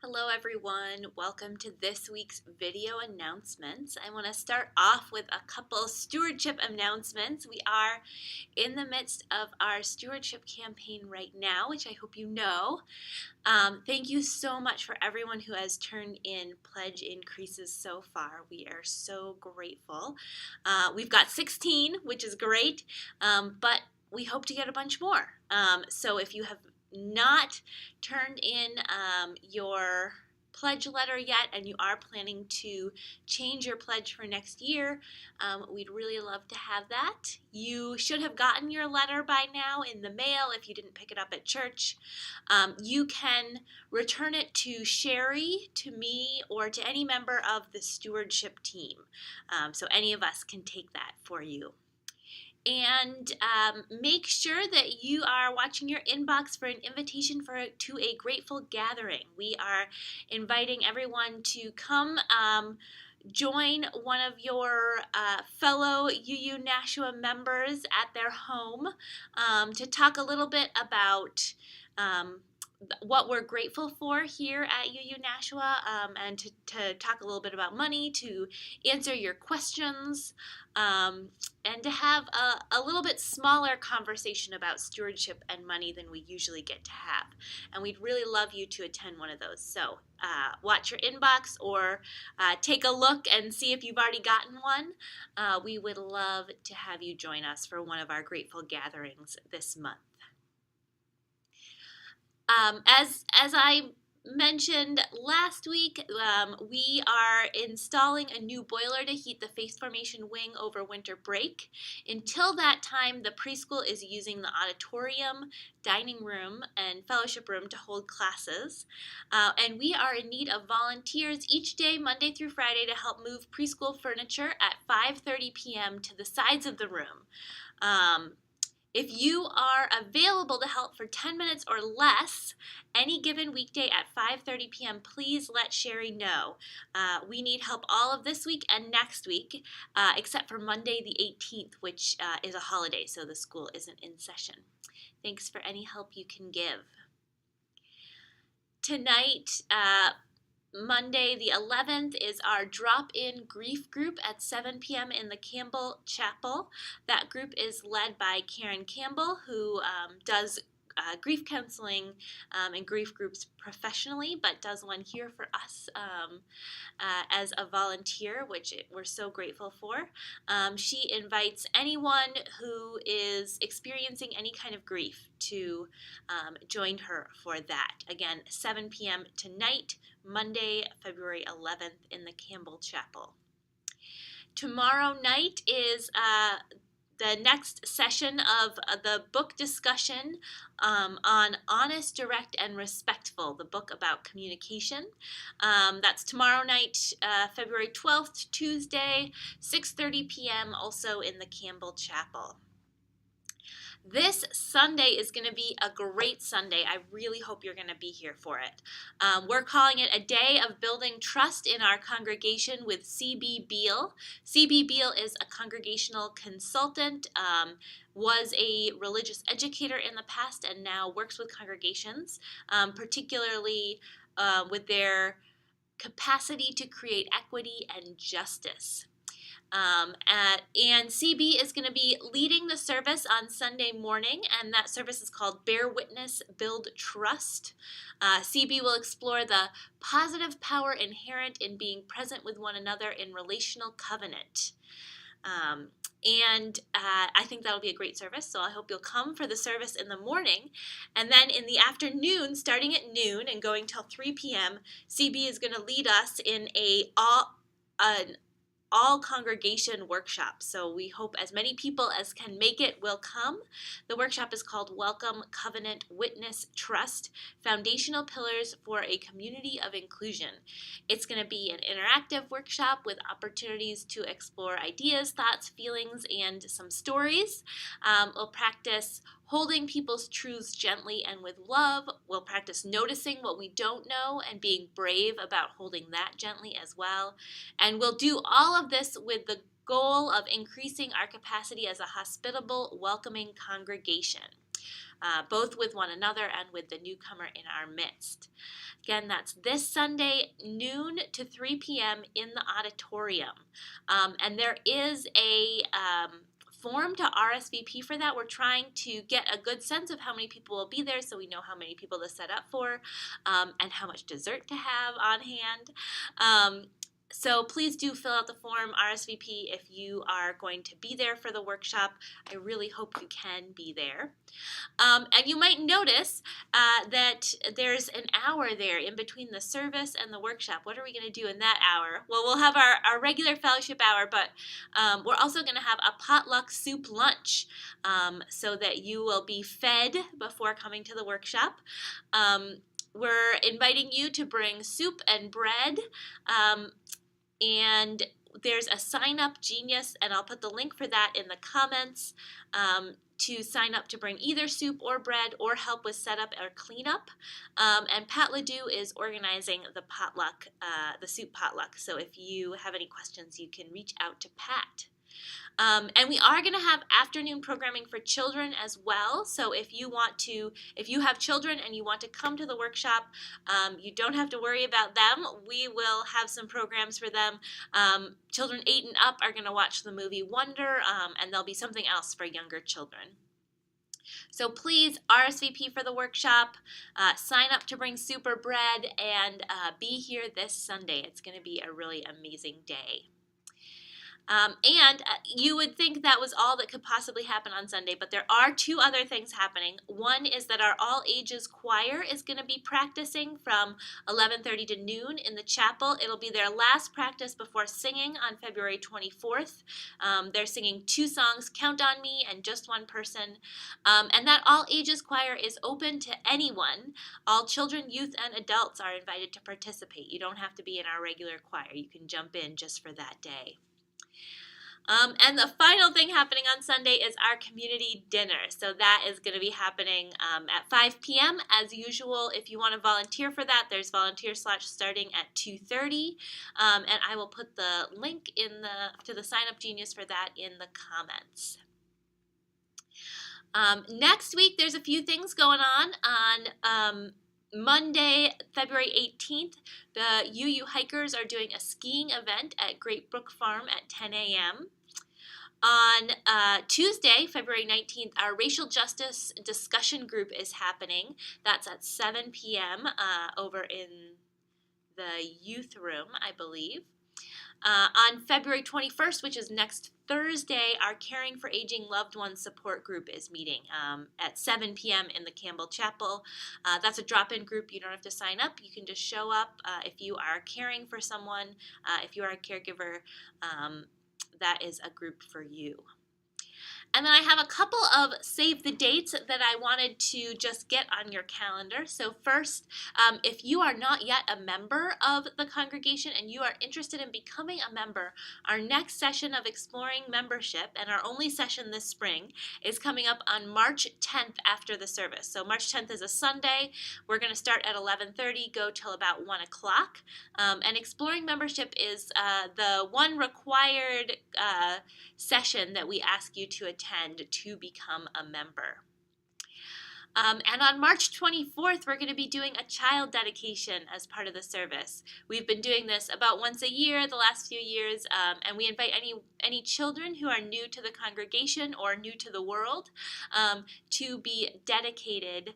Hello everyone, welcome to this week's video announcements. I want to start off with a couple stewardship announcements. We are in the midst of our stewardship campaign right now, which I hope you know. Thank you so much for everyone who has turned in pledge increases so far. We are so grateful. We've got 16, which is great, but we hope to get a bunch more. So if you have not turned in your pledge letter yet and you are planning to change your pledge for next year, we'd really love to have that. You should have gotten your letter by now in the mail if you didn't pick it up at church. You can return it to Sherry, to me, or to any member of the stewardship team. So any of us can take that for you. And make sure that you are watching your inbox for an invitation to a grateful gathering. We are inviting everyone to come join one of your fellow UU Nashua members at their home to talk a little bit about what we're grateful for here at UU Nashua, and to talk a little bit about money, to answer your questions, and to have a little bit smaller conversation about stewardship and money than we usually get to have. And we'd really love you to attend one of those. So watch your inbox or take a look and see if you've already gotten one. We would love to have you join us for one of our grateful gatherings this month. As I mentioned last week, we are installing a new boiler to heat the face formation wing over winter break. Until that time, the preschool is using the auditorium, dining room, and fellowship room to hold classes. And we are in need of volunteers each day, Monday through Friday, to help move preschool furniture at 5:30 p.m. to the sides of the room. If you are available to help for 10 minutes or less any given weekday at 5:30 p.m., please let Sherry know. We need help all of this week and next week, except for Monday the 18th, which is a holiday, so the school isn't in session. Thanks for any help you can give. Tonight, Monday the 11th, is our drop-in grief group at 7 p.m. in the Campbell Chapel. That group is led by Karen Campbell, who does grief counseling and grief groups professionally, but does one here for us as a volunteer, which we're so grateful for. She invites anyone who is experiencing any kind of grief to join her for that. Again, 7 p.m. tonight, Monday, February 11th in the Campbell Chapel. Tomorrow night is the next session of the book discussion on Honest, Direct, and Respectful, the book about communication. That's tomorrow night, February 12th, Tuesday, 6:30 p.m., also in the Campbell Chapel. This Sunday is going to be a great Sunday. I really hope you're going to be here for it. We're calling it a day of building trust in our congregation with C.B. Beal. C.B. Beal is a congregational consultant, was a religious educator in the past, and now works with congregations, particularly with their capacity to create equity and justice. And CB is going to be leading the service on Sunday morning, and that service is called Bear Witness, Build Trust. CB will explore the positive power inherent in being present with one another in relational covenant. And I think that'll be a great service, so I hope you'll come for the service in the morning. And then in the afternoon, starting at noon and going till 3 p.m., CB is going to lead us in an all-congregation workshop. So we hope as many people as can make it will come. The workshop is called Welcome, Covenant, Witness, Trust, Foundational Pillars for a Community of Inclusion. It's going to be an interactive workshop with opportunities to explore ideas, thoughts, feelings, and some stories. We'll practice holding people's truths gently and with love. We'll practice noticing what we don't know and being brave about holding that gently as well. And we'll do all of this with the goal of increasing our capacity as a hospitable, welcoming congregation. both with one another and with the newcomer in our midst. Again, that's this Sunday, noon to 3 p.m. in the auditorium. And there is a form to RSVP for that. We're trying to get a good sense of how many people will be there so we know how many people to set up for and how much dessert to have on hand. So please do fill out the form, RSVP, if you are going to be there for the workshop. I really hope you can be there. And you might notice that there's an hour there in between the service and the workshop. What are we going to do in that hour? Well, we'll have our regular fellowship hour, but we're also going to have a potluck soup lunch so that you will be fed before coming to the workshop. We're inviting you to bring soup and bread, and there's a sign up Genius, and I'll put the link for that in the comments to sign up to bring either soup or bread or help with setup or cleanup. And Pat Ledoux is organizing the potluck, the soup potluck. So if you have any questions, you can reach out to Pat. And we are going to have afternoon programming for children as well. So if you have children and you want to come to the workshop, you don't have to worry about them. We will have some programs for them. Children 8 and up are going to watch the movie Wonder, and there'll be something else for younger children. So please RSVP for the workshop, sign up to bring soup or bread, and be here this Sunday. It's going to be a really amazing day. And you would think that was all that could possibly happen on Sunday, but there are 2 other things happening. One is that our all ages choir is going to be practicing from 11:30 to noon in the chapel. It'll be their last practice before singing on February 24th. They're singing 2 songs, Count on Me and Just One Person. And that all ages choir is open to anyone. All children, youth, and adults are invited to participate. You don't have to be in our regular choir. You can jump in just for that day. And the final thing happening on Sunday is our community dinner. So that is going to be happening at 5 p.m. as usual. If you want to volunteer for that, there's volunteer slots starting at 2:30. And I will put the link to the Sign Up Genius for that in the comments. Next week, there's a few things going on. Monday, February 18th, the UU Hikers are doing a skiing event at Great Brook Farm at 10 a.m. On Tuesday, February 19th, our racial justice discussion group is happening. That's at 7 p.m. Over in the youth room, I believe. On February 21st, which is next Thursday, our Caring for Aging Loved Ones support group is meeting at 7 p.m. in the Campbell Chapel. That's a drop-in group. You don't have to sign up. You can just show up if you are caring for someone. If you are a caregiver, that is a group for you. And then I have a couple of save the dates that I wanted to just get on your calendar. So first, if you are not yet a member of the congregation and you are interested in becoming a member, our next session of Exploring Membership, and our only session this spring, is coming up on March 10th after the service. So March 10th is a Sunday. We're going to start at 11:30, go till about 1 o'clock. And Exploring Membership is the one required session that we ask you to attend to become a member. And on March 24th, we're going to be doing a child dedication as part of the service. We've been doing this about once a year the last few years, and we invite any children who are new to the congregation or new to the world to be dedicated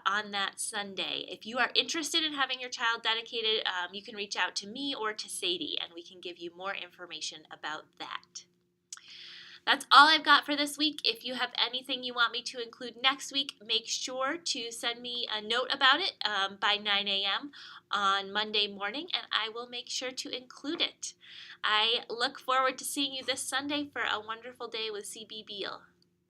on that Sunday. If you are interested in having your child dedicated, you can reach out to me or to Sadie, and we can give you more information about that. That's all I've got for this week. If you have anything you want me to include next week, make sure to send me a note about it by 9 a.m. on Monday morning, and I will make sure to include it. I look forward to seeing you this Sunday for a wonderful day with CB Beal.